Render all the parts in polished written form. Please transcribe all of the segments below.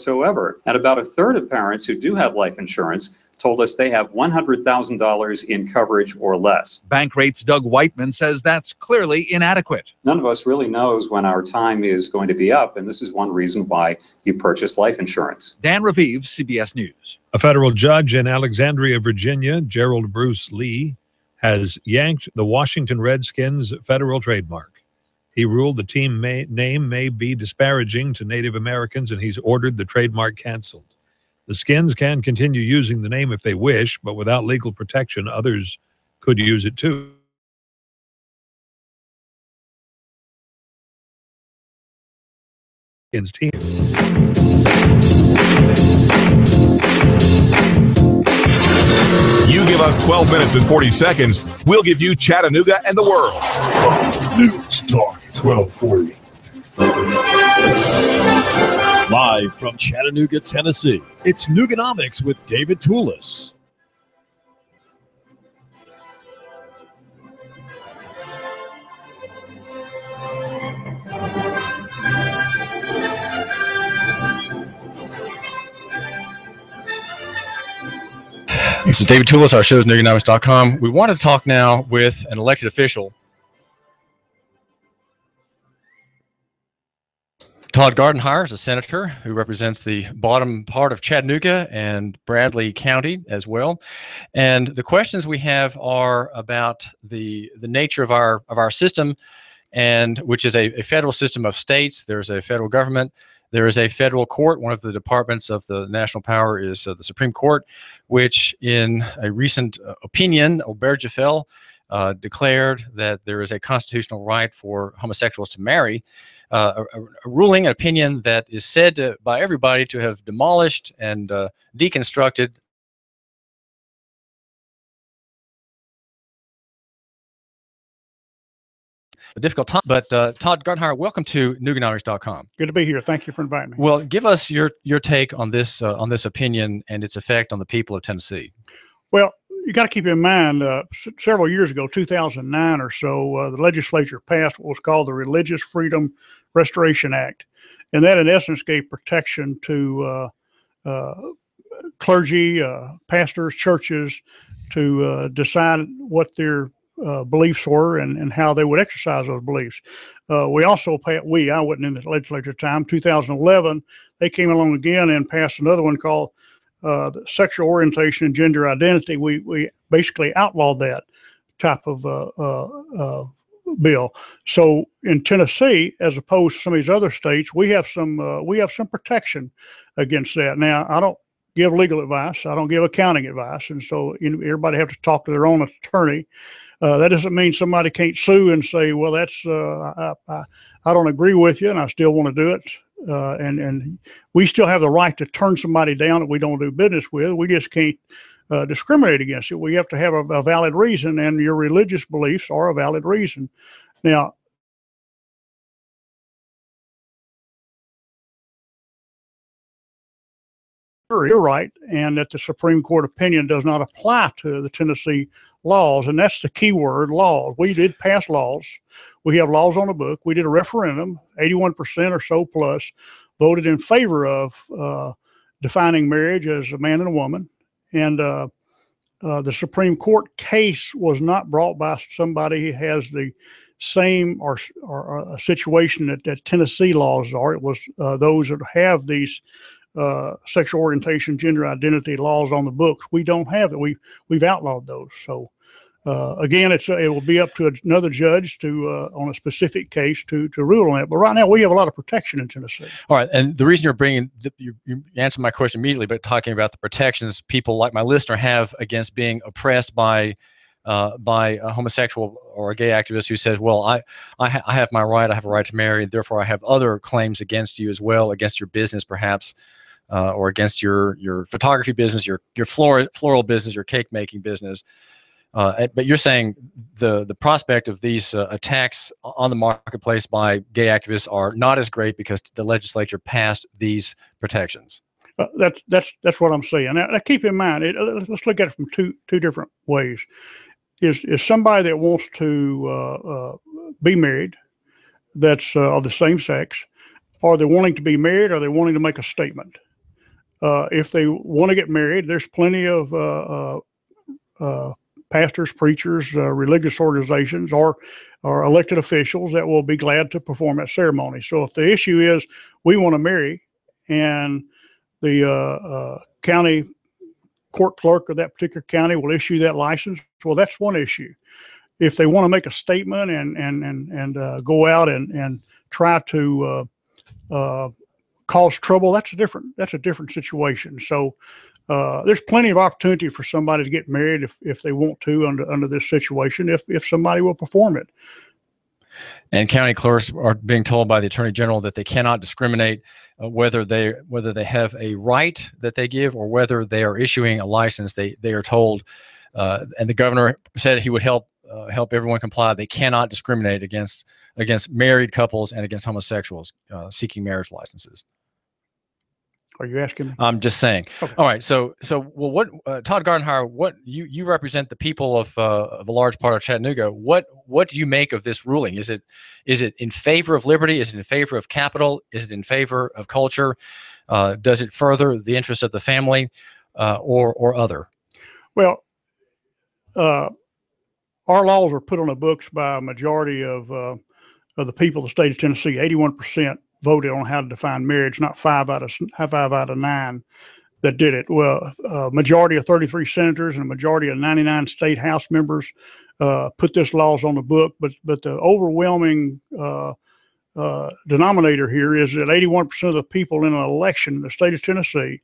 whatsoever. And about a third of parents who do have life insurance told us they have $100,000 in coverage or less. Bankrate's Doug Whiteman says that's clearly inadequate. None of us really knows when our time is going to be up, and this is one reason why you purchase life insurance. Dan Raviv, CBS News. A federal judge in Alexandria, Virginia, Gerald Bruce Lee, has yanked the Washington Redskins' federal trademark. He ruled the team name may be disparaging to Native Americans, and he's ordered the trademark canceled. The Skins can continue using the name if they wish, but without legal protection, others could use it too. Skins team. You give us 12 minutes and 40 seconds, we'll give you Chattanooga and the world. News Talk 1240. Live from Chattanooga, Tennessee, it's Nooganomics with David Toulis. This is David Toulis. Our show is Nooganomics.com. We want to talk now with an elected official. Todd Gardenhire is a senator who represents the bottom part of Chattanooga and Bradley County as well. And the questions we have are about the nature of our system, and which is a federal system of states. There's a federal government. There is a federal court. One of the departments of the national power is the Supreme Court, which in a recent opinion, Obergefell declared that there is a constitutional right for homosexuals to marry. A ruling, an opinion that is said by everybody to have demolished and deconstructed a difficult time. But Todd Gardenhire, welcome to Nooganomics.com. Good to be here. Thank you for inviting me. Well, give us your take on this opinion and its effect on the people of Tennessee. Well, you got to keep in mind, several years ago, 2009 or so, the legislature passed what was called the Religious Freedom Restoration Act. And that, in essence, gave protection to clergy, pastors, churches to decide what their beliefs were and how they would exercise those beliefs. We also, I wasn't in the legislature at the time, 2011, they came along again and passed another one called the sexual orientation and gender identity. We basically outlawed that type of bill. So in Tennessee, as opposed to some of these other states, we have some protection against that. Now, I don't give legal advice. I don't give accounting advice, and so everybody have to talk to their own attorney. That doesn't mean somebody can't sue and say, well, that's I don't agree with you, and I still want to do it. And we still have the right to turn somebody down that we don't do business with. We just can't discriminate against it. We have to have a valid reason, and your religious beliefs are a valid reason. Now, you're right, and that the Supreme Court opinion does not apply to the Tennessee laws, and that's the key word, laws. We did pass laws. We have laws on the book. We did a referendum, 81% or so plus voted in favor of defining marriage as a man and a woman. And the Supreme Court case was not brought by somebody who has the same or a situation that Tennessee laws are. It was those that have these sexual orientation, gender identity laws on the books. We don't have it. We've outlawed those. So again, it will be up to another judge to on a specific case to rule on it. But right now, we have a lot of protection in Tennessee. All right, and the reason you're bringing you answered my question immediately, but talking about the protections people like my listener have against being oppressed by a homosexual or a gay activist who says, well, I have my right, I have a right to marry, therefore I have other claims against you as well, against your business perhaps, or against your photography business, your floral business, your cake making business. But you're saying the prospect of these attacks on the marketplace by gay activists are not as great because the legislature passed these protections. That's what I'm saying. Now keep in mind, let's look at it from two different ways. Is somebody that wants to be married, that's of the same sex, are they wanting to be married? Or are they wanting to make a statement? If they want to get married, there's plenty of pastors, preachers, religious organizations, or elected officials that will be glad to perform that ceremony. So if the issue is we want to marry, and the county court clerk of that particular county will issue that license, well, that's one issue. If they want to make a statement and go out and try to cause trouble, that's a different situation. So there's plenty of opportunity for somebody to get married if they want to under this situation, if somebody will perform it. And county clerks are being told by the Attorney General that they cannot discriminate whether they have a right that they give or whether they are issuing a license. They are told, and the governor said he would help everyone comply. They cannot discriminate against married couples and against homosexuals seeking marriage licenses. Are you asking me? I'm just saying. Okay. All right. So well, what Todd Gardenhire, what you represent the people of a large part of Chattanooga. What do you make of this ruling? Is it in favor of liberty? Is it in favor of capital? Is it in favor of culture? Does it further the interest of the family, or other? Well, our laws are put on the books by a majority of the people of the state of Tennessee. 81% voted on how to define marriage, not 5 out of 9 that did it. Well, a majority of 33 senators and a majority of 99 state house members put this laws on the book, but the overwhelming denominator here is that 81% of the people in an election in the state of Tennessee,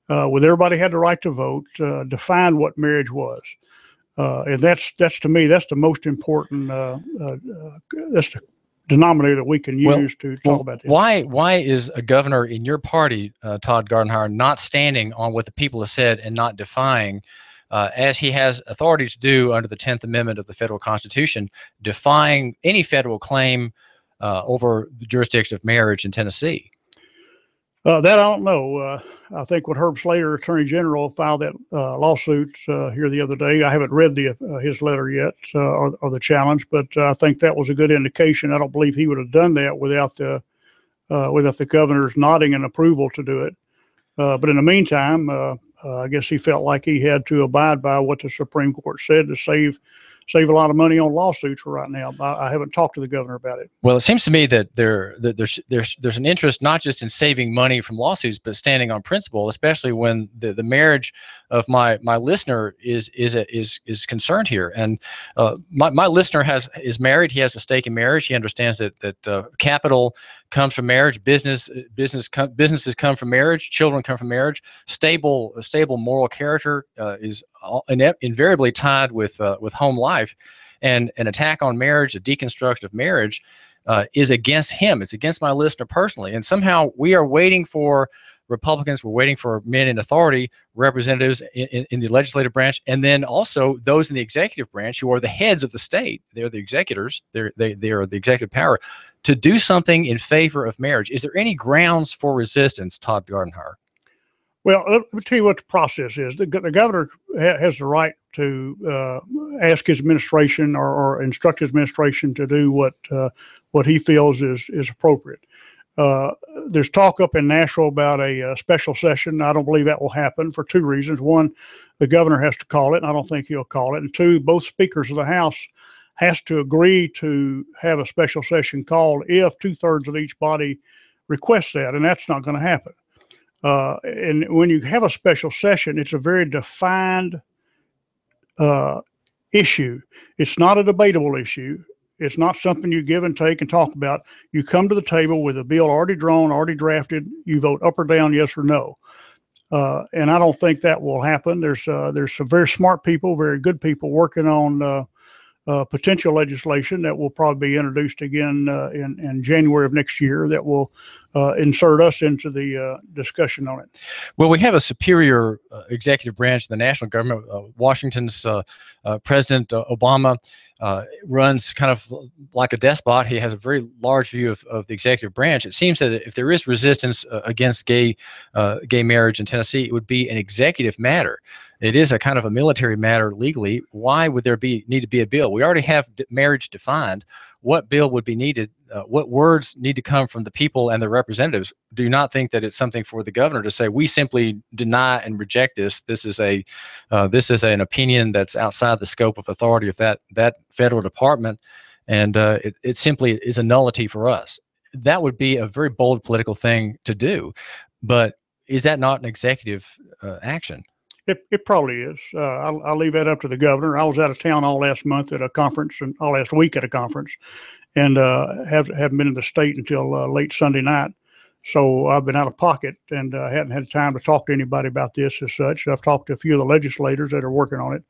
with everybody had the right to vote, defined what marriage was. And that's to me, that's the most important, that's the denominator that we can use to talk about this. Why is a governor in your party, Todd Gardenhire, not standing on what the people have said and not defying, as he has authority to do under the 10th Amendment of the federal Constitution, defying any federal claim over the jurisdiction of marriage in Tennessee? That I don't know. I think when Herb Slater, Attorney General, filed that lawsuit here the other day, I haven't read his letter yet, or the challenge, but I think that was a good indication. I don't believe he would have done that without the governor's nodding and approval to do it. But in the meantime, I guess he felt like he had to abide by what the Supreme Court said to save a lot of money on lawsuits right now. I haven't talked to the governor about it. Well, it seems to me that there's an interest not just in saving money from lawsuits, but standing on principle, especially when the marriage of my listener is concerned here. And my listener is married. He has a stake in marriage. He understands that capital comes from marriage. Businesses come from marriage. Children come from marriage. Stable moral character is invariably tied with home life, and an attack on marriage, a deconstruction of marriage, is against him. It's against my listener personally. And somehow we are waiting for Republicans. We're waiting for men in authority, representatives in the legislative branch, and then also those in the executive branch who are the heads of the state. They're the executors. They are the executive power to do something in favor of marriage. Is there any grounds for resistance, Todd Gardenhire? Well, let me tell you what the process is. The governor has the right to ask his administration or instruct his administration to do what he feels is appropriate. There's talk up in Nashville about a special session. I don't believe that will happen for 2 reasons. One, the governor has to call it, and I don't think he'll call it. And 2, both speakers of the House has to agree to have a special session called if 2/3 of each body requests that, and that's not going to happen. And when you have a special session, it's a very defined issue. It's not a debatable issue. It's not something you give and take and talk about. You come to the table with a bill already drawn, already drafted. You vote up or down, yes or no. And I don't think that will happen. There's some very smart people, very good people working on potential legislation that will probably be introduced again in January of next year that will insert us into the discussion on it. Well, we have a superior executive branch in the national government. Washington's President Obama runs kind of like a despot. He has a very large view of the executive branch. It seems that if there is resistance against gay marriage in Tennessee, it would be an executive matter. It is a kind of a military matter legally. Why would there need to be a bill? We already have marriage defined. what bill would be needed, what words need to come from the people and their representatives. Do you not think that it's something for the governor to say, we simply deny and reject this? This is an opinion that's outside the scope of authority of that federal department, and it simply is a nullity for us. That would be a very bold political thing to do, but is that not an executive action? It probably is. I'll leave that up to the governor. I was out of town all last month at a conference and all last week at a conference, and haven't been in the state until late Sunday night. So I've been out of pocket and hadn't had time to talk to anybody about this as such. I've talked to a few of the legislators that are working on it,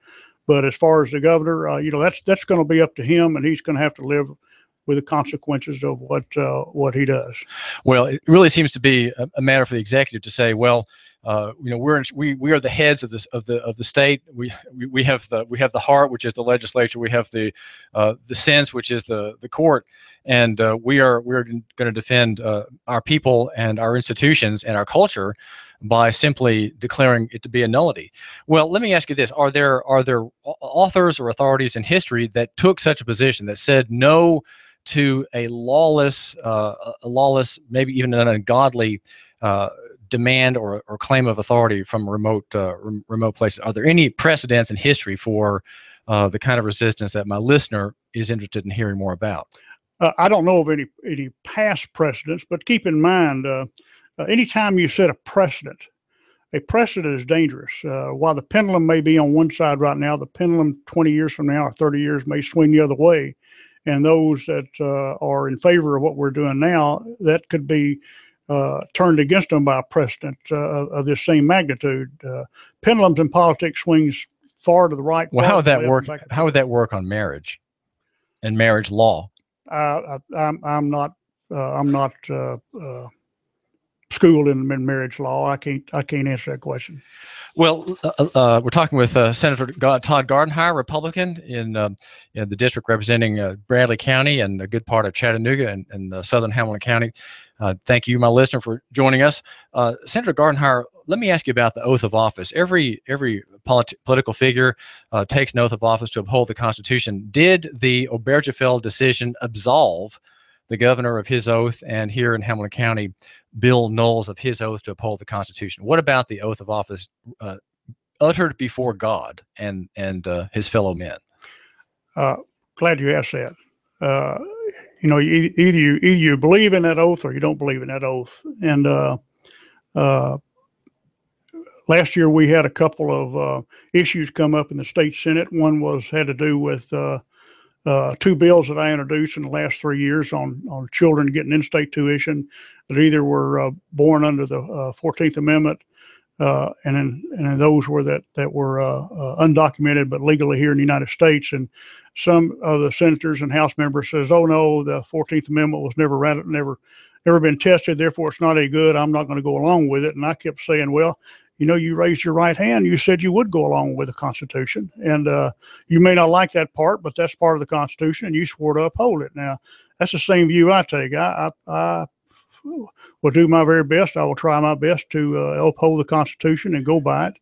but as far as the governor, that's going to be up to him, and he's going to have to live with the consequences of what he does. Well, it really seems to be a matter for the executive to say, well, we are the heads of the state. We have the heart, which is the legislature. We have the sense, which is the court, and we're going to defend our people and our institutions and our culture by simply declaring it to be a nullity. Well, let me ask you this: Are there authors or authorities in history that took such a position, that said no to a lawless, maybe even an ungodly demand or claim of authority from remote places? Are there any precedents in history for the kind of resistance that my listener is interested in hearing more about? I don't know of any past precedents, but keep in mind, anytime you set a precedent is dangerous. While the pendulum may be on one side right now, the pendulum 20 years from now or 30 years may swing the other way. And those that are in favor of what we're doing now, that could be turned against them by a precedent of this same magnitude. Pendulums in politics swings far to the right. Well, how would that work? How would that work on marriage and marriage law? I'm not schooled in marriage law. I can't answer that question. Well, we're talking with Senator Todd Gardenhire, Republican in the district representing Bradley County and a good part of Chattanooga and southern Hamilton County. Thank you, my listener, for joining us. Senator Gardenhire, let me ask you about the oath of office. Every political figure takes an oath of office to uphold the Constitution. Did the Obergefell decision absolve the governor of his oath, and here in Hamilton County, Bill Knowles of his oath to uphold the Constitution? What about the oath of office uttered before God and his fellow men? Glad you asked that. Either you believe in that oath or you don't believe in that oath. And last year we had a couple of issues come up in the state Senate. One had to do with two bills that I introduced in the last 3 years on children getting in-state tuition that either were born under the 14th Amendment, and then those were that were undocumented but legally here in the United States. And some of the senators and House members says, "Oh no, the 14th Amendment was never been tested, therefore it's not any good. I'm not going to go along with it." And I kept saying, "Well, you raised your right hand. You said you would go along with the Constitution, and you may not like that part, but that's part of the Constitution, and you swore to uphold it." Now, that's the same view I take. I will do my very best. I will try my best to uphold the Constitution and go by it,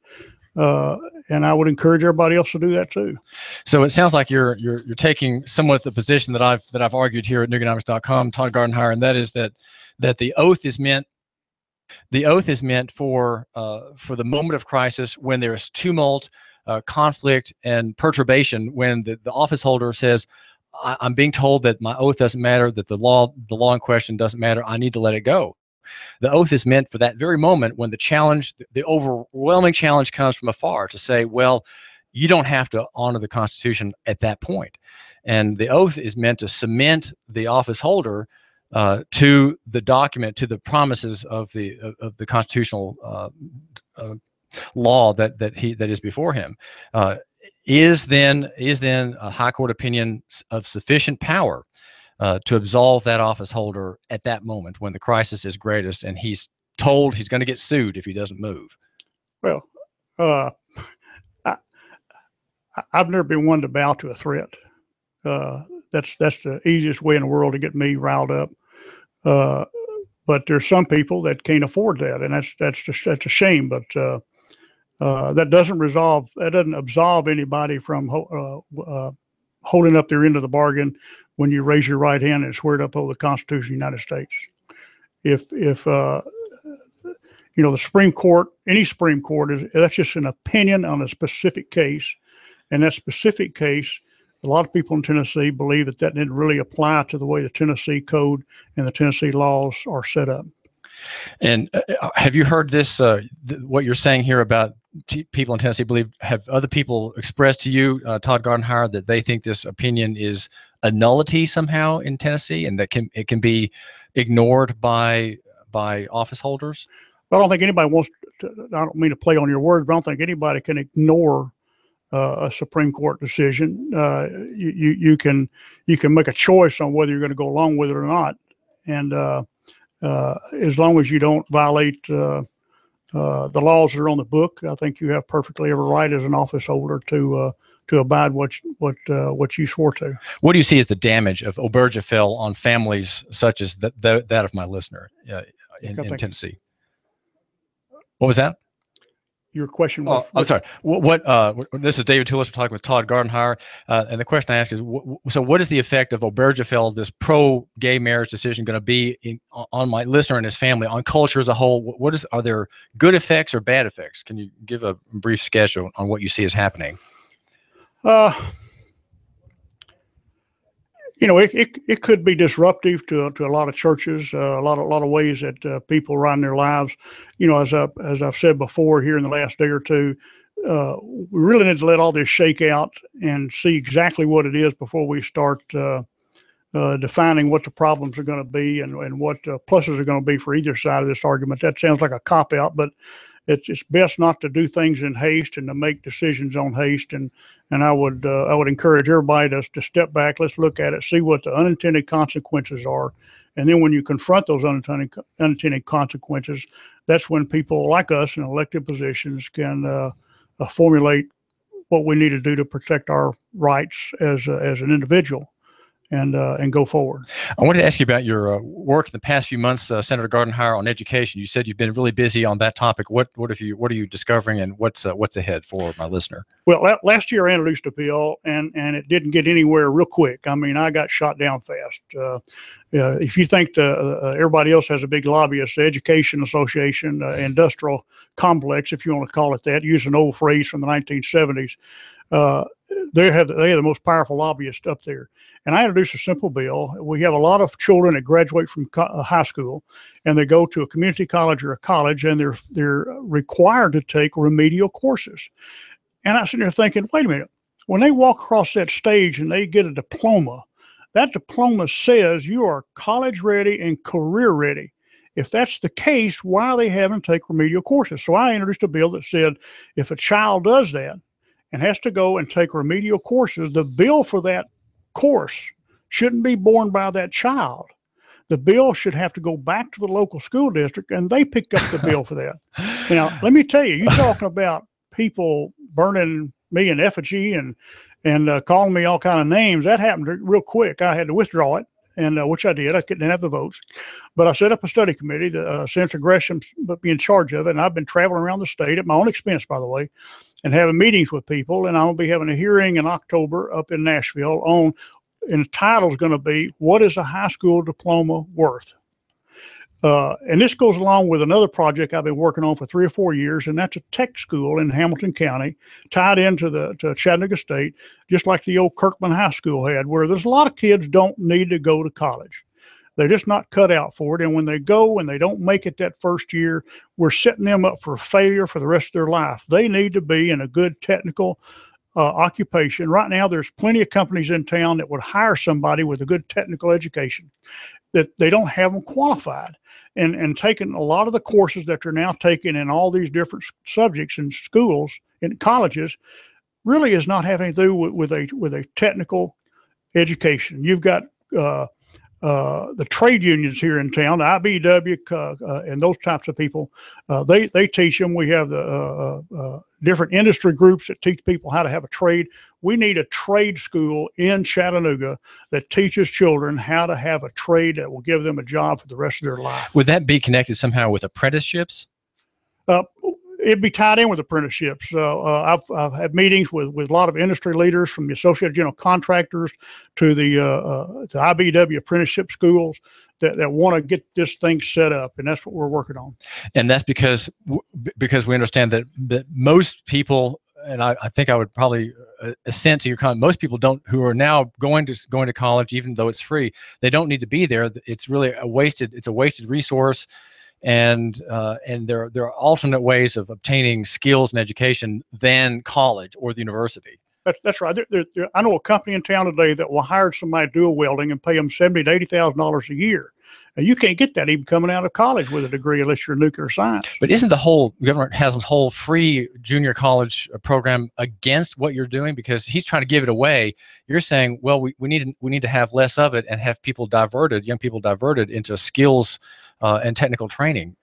and I would encourage everybody else to do that too. So it sounds like you're taking somewhat the position that I've argued here at Nuganomics.com, Todd Gardenhire, and that is that the oath is meant. The oath is meant for the moment of crisis, when there's tumult, conflict, and perturbation. When the office holder says, "I'm being told that my oath doesn't matter, that the law in question doesn't matter. I need to let it go." The oath is meant for that very moment when the overwhelming challenge comes from afar, to say, "Well, you don't have to honor the Constitution at that point." And the oath is meant to cement the office holder to the document, to the promises of the constitutional law that is before him. Is then a high court opinion of sufficient power to absolve that office holder at that moment when the crisis is greatest and he's told he's going to get sued if he doesn't move? Well, I've never been one to bow to a threat. That's the easiest way in the world to get me riled up. But there's some people that can't afford that, and that's a shame. But that doesn't absolve anybody from holding up their end of the bargain when you raise your right hand and swear it up over the Constitution of the United States. If the Supreme Court, any Supreme Court, that's just an opinion on a specific case. And that specific case, a lot of people in Tennessee believe that didn't really apply to the way the Tennessee Code and the Tennessee laws are set up. And have you heard this, what you're saying here about people in Tennessee believe, have other people expressed to you, Todd Gardenhire, that they think this opinion is a nullity somehow in Tennessee and that it can be ignored by office holders? Well, I don't think anybody wants to, I don't mean to play on your words, but I don't think anybody can ignore a Supreme Court decision. You can make a choice on whether you're going to go along with it or not. And as long as you don't violate the laws that are on the book, I think you have perfectly every right as an office holder to abide what you swore to. What do you see as the damage of Obergefell on families such as that of my listener in Tennessee? What was that? Your question was? I'm sorry. This is David Toulis. We're talking with Todd Gardenhire, and the question I ask is: so, what is the effect of Obergefell, this pro-gay marriage decision, going to be on my listener and his family, on culture as a whole? Are there good effects or bad effects? Can you give a brief sketch on what you see as happening? It could be disruptive to a lot of churches, a lot of ways that people run their lives. As I've said before here in the last day or two, we really need to let all this shake out and see exactly what it is before we start defining what the problems are going to be and what pluses are going to be for either side of this argument. That sounds like a cop-out, but it's best not to do things in haste and to make decisions on haste. And I would encourage everybody to step back. Let's look at it, see what the unintended consequences are. And then when you confront those unintended consequences, that's when people like us in elected positions can formulate what we need to do to protect our rights as an individual. And go forward. I wanted to ask you about your work in the past few months, Senator Gardenhire, on education. You said you've been really busy on that topic. What are you discovering, and what's ahead for my listener? Well, last year I introduced a bill, and it didn't get anywhere real quick. I mean, I got shot down fast. If you think everybody else has a big lobbyist, the Education Association, industrial complex, if you want to call it that, use an old phrase from the 1970s, they have the most powerful lobbyists up there. And I introduced a simple bill. We have a lot of children that graduate from high school, and they go to a community college or a college, and they're required to take remedial courses. And I sit there thinking, wait a minute, when they walk across that stage and they get a diploma, that diploma says you are college ready and career ready. If that's the case, why are they having to take remedial courses? So I introduced a bill that said if a child does that and has to go and take remedial courses, the bill for that course shouldn't be borne by that child. The bill should have to go back to the local school district, and they picked up the bill for that. Now, let me tell you, you're talking about people burning me in effigy and calling me all kind of names. That happened real quick. I had to withdraw it, and which I did. I didn't have the votes, but I set up a study committee. Senator Gresham put me in charge of it, and I've been traveling around the state at my own expense, by the way, and having meetings with people. And I'll be having a hearing in October up in Nashville and the title is going to be, what is a high school diploma worth? And this goes along with another project I've been working on for 3 or 4 years, and that's a tech school in Hamilton County, tied into to Chattanooga State, just like the old Kirkman High School had, where there's a lot of kids don't need to go to college. They're just not cut out for it. And when they go and they don't make it that first year, we're setting them up for failure for the rest of their life. They need to be in a good technical occupation. Right now, there's plenty of companies in town that would hire somebody with a good technical education, that they don't have them qualified. And taking a lot of the courses that they're now taking in all these different subjects in schools, in colleges, really is not having to do with a technical education. You've got the trade unions here in town, the IBEW, and those types of people, they teach them. We have the different industry groups that teach people how to have a trade. We need a trade school in Chattanooga that teaches children how to have a trade that will give them a job for the rest of their life. Would that be connected somehow with apprenticeships? it'd be tied in with apprenticeships. I've had meetings with a lot of industry leaders, from the Associated General Contractors to the IBW apprenticeship schools that want to get this thing set up, and that's what we're working on. And that's because we understand that most people, and I think I would probably assent to your comment, most people don't, who are now going to college, even though it's free, they don't need to be there. It's really a wasted resource. And there are alternate ways of obtaining skills and education than college or the university. That's right. I know a company in town today that will hire somebody to do welding and pay them $70,000 to $80,000 a year. And you can't get that even coming out of college with a degree unless you're nuclear science. But isn't the whole government has this whole free junior college program against what you're doing? Because he's trying to give it away. You're saying, well, we need to have less of it and have young people diverted into skills and technical training.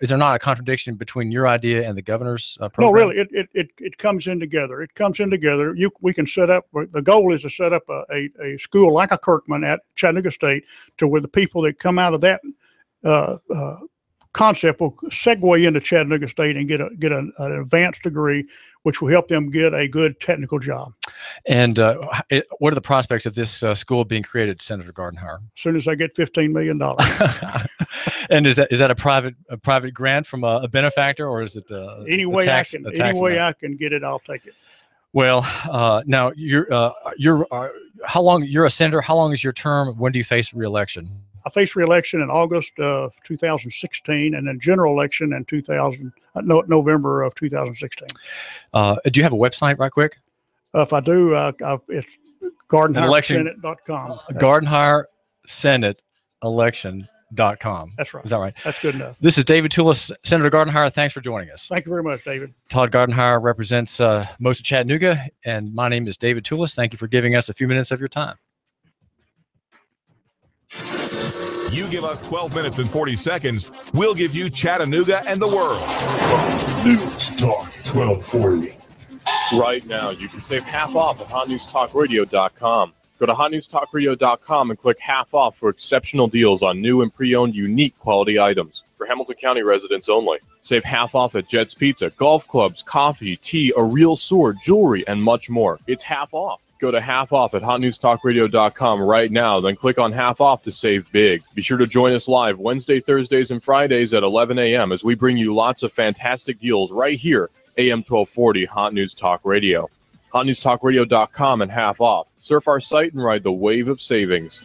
Is there not a contradiction between your idea and the governor's program? No, really, it comes in together. It comes in together. We can set up. The goal is to set up a school like a Kirkman at Chattanooga State, to where the people that come out of that concept will segue into Chattanooga State and get an advanced degree, which will help them get a good technical job. And what are the prospects of this school being created, Senator Gardenhire? As soon as I get $15 million. And is that a private grant from a benefactor, or is it any way I can get it, I'll take it. Well, now you're a senator. How long is your term? When do you face re-election? I face re-election in August of 2016, and then general election in November of 2016. Do you have a website, right quick? If I do, it's GardenhireSenate.com. GardenhireSenateElection.com. That's right. Is that right? That's good enough. This is David Toulis, Senator Gardenhire. Thanks for joining us. Thank you very much, David. Todd Gardenhire represents most of Chattanooga, and my name is David Toulis. Thank you for giving us a few minutes of your time. You give us 12 minutes and 40 seconds, we'll give you Chattanooga and the world. News Talk 1240. Right now, you can save half off at hotnewstalkradio.com. Go to hotnewstalkradio.com and click half off for exceptional deals on new and pre-owned unique quality items for Hamilton County residents only. Save half off at Jed's Pizza, golf clubs, coffee, tea, a real sword, jewelry, and much more. It's half off. Go to half off at hotnewstalkradio.com right now, then click on half off to save big. Be sure to join us live Wednesday, Thursdays, and Fridays at 11 a.m. as we bring you lots of fantastic deals right here, AM 1240 Hot News Talk Radio. hotnewstalkradio.com and half off. Surf our site and ride the wave of savings.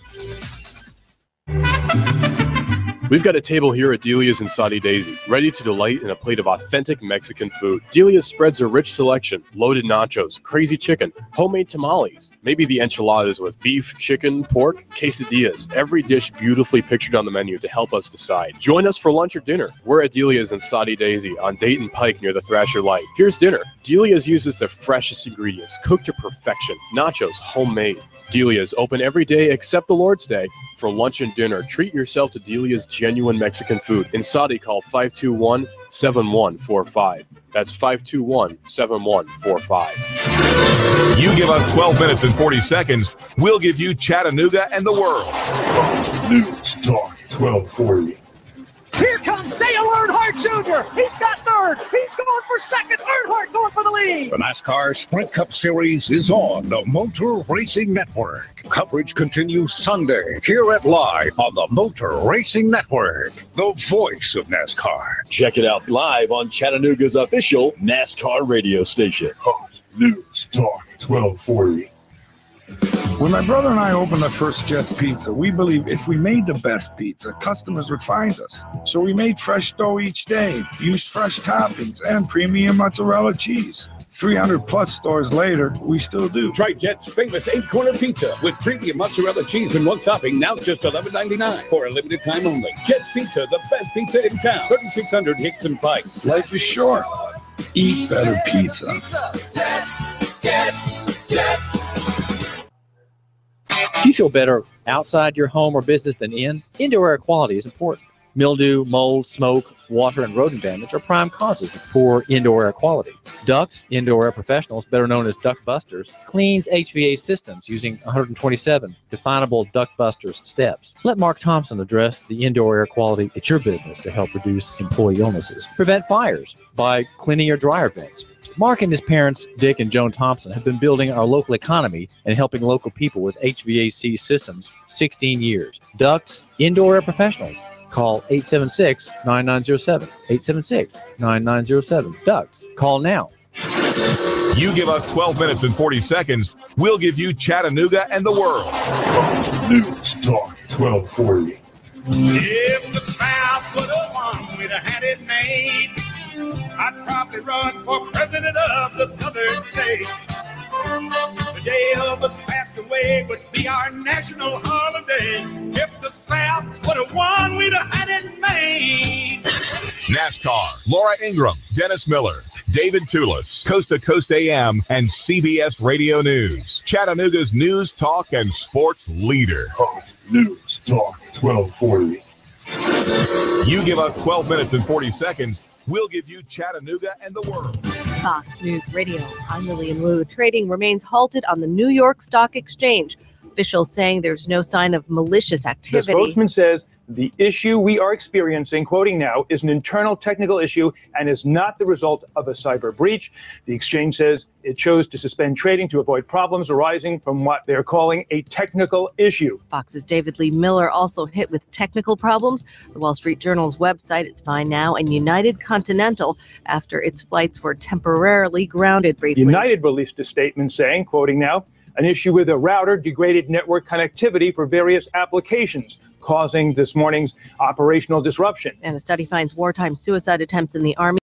We've got a table here at Delia's in Saudi Daisy, ready to delight in a plate of authentic Mexican food. Delia's spreads a rich selection: loaded nachos, crazy chicken, homemade tamales, maybe the enchiladas with beef, chicken, pork, quesadillas. Every dish beautifully pictured on the menu to help us decide. Join us for lunch or dinner. We're at Delia's in Saudi Daisy on Dayton Pike near the Thrasher Light. Here's dinner. Delia's uses the freshest ingredients, cooked to perfection. Nachos, homemade. Delia's open every day except the Lord's Day. For lunch and dinner, treat yourself to Delia's genuine Mexican food. In Saudi, call 521-7145. That's 521-7145. You give us 12 minutes and 40 seconds, we'll give you Chattanooga and the world. News Talk 1240. Here comes Dale Earnhardt Jr. He's got third. He's going for second. Earnhardt going for the lead. The NASCAR Sprint Cup Series is on the Motor Racing Network. Coverage continues Sunday here at Live on the Motor Racing Network, the voice of NASCAR. Check it out live on Chattanooga's official NASCAR radio station. Hot News Talk 1240. When my brother and I opened our first Jed's Pizza, we believed if we made the best pizza, customers would find us. So we made fresh dough each day, used fresh toppings, and premium mozzarella cheese. 300-plus stores later, we still do. Try Jed's famous 8-corner pizza with premium mozzarella cheese and one topping, now just $11.99 for a limited time only. Jed's Pizza, the best pizza in town. 3600 Hickson Pike. Life is short. Eat better pizza. Let's get Jed's. Do you feel better outside your home or business than in? Indoor air quality is important. Mildew, mold, smoke, water, and rodent damage are prime causes of poor indoor air quality. Ducts Indoor Air Professionals, better known as Duct Busters, cleans HVAC systems using 127 definable Duct Busters steps. Let Mark Thompson address the indoor air quality at your business to help reduce employee illnesses. Prevent fires by cleaning your dryer vents. Mark and his parents, Dick and Joan Thompson, have been building our local economy and helping local people with HVAC systems 16 years. Ducts Indoor Air Professionals. Call 876-9907. 876-9907. Ducts. Call now. You give us 12 minutes and 40 seconds, we'll give you Chattanooga and the world. News Talk 1240. If the South would have won, we'd have had it made. I'd probably run for president of the southern states. The day Elvis passed away would be our national holiday. If the South would have won, we'd have had it made. NASCAR, Laura Ingram, Dennis Miller, David Toulis, Coast to Coast AM, and CBS Radio News. Chattanooga's news, talk, and sports leader. News Talk 1240. You give us 12 minutes and 40 seconds, we'll give you Chattanooga and the world. Fox News Radio. I'm Lillian Wu. Trading remains halted on the New York Stock Exchange. Officials saying there's no sign of malicious The activity. spokesman says the issue we are experiencing, quoting now, is an internal technical issue and is not the result of a cyber breach. The exchange says it chose to suspend trading to avoid problems arising from what they're calling a technical issue. Fox's David Lee Miller also hit with technical problems. The Wall Street Journal's website, It's Fine Now, and United Continental after its flights were temporarily grounded briefly. United released a statement saying, quoting now, an issue with a router degraded network connectivity for various applications, causing this morning's operational disruption. And a study finds wartime suicide attempts in the Army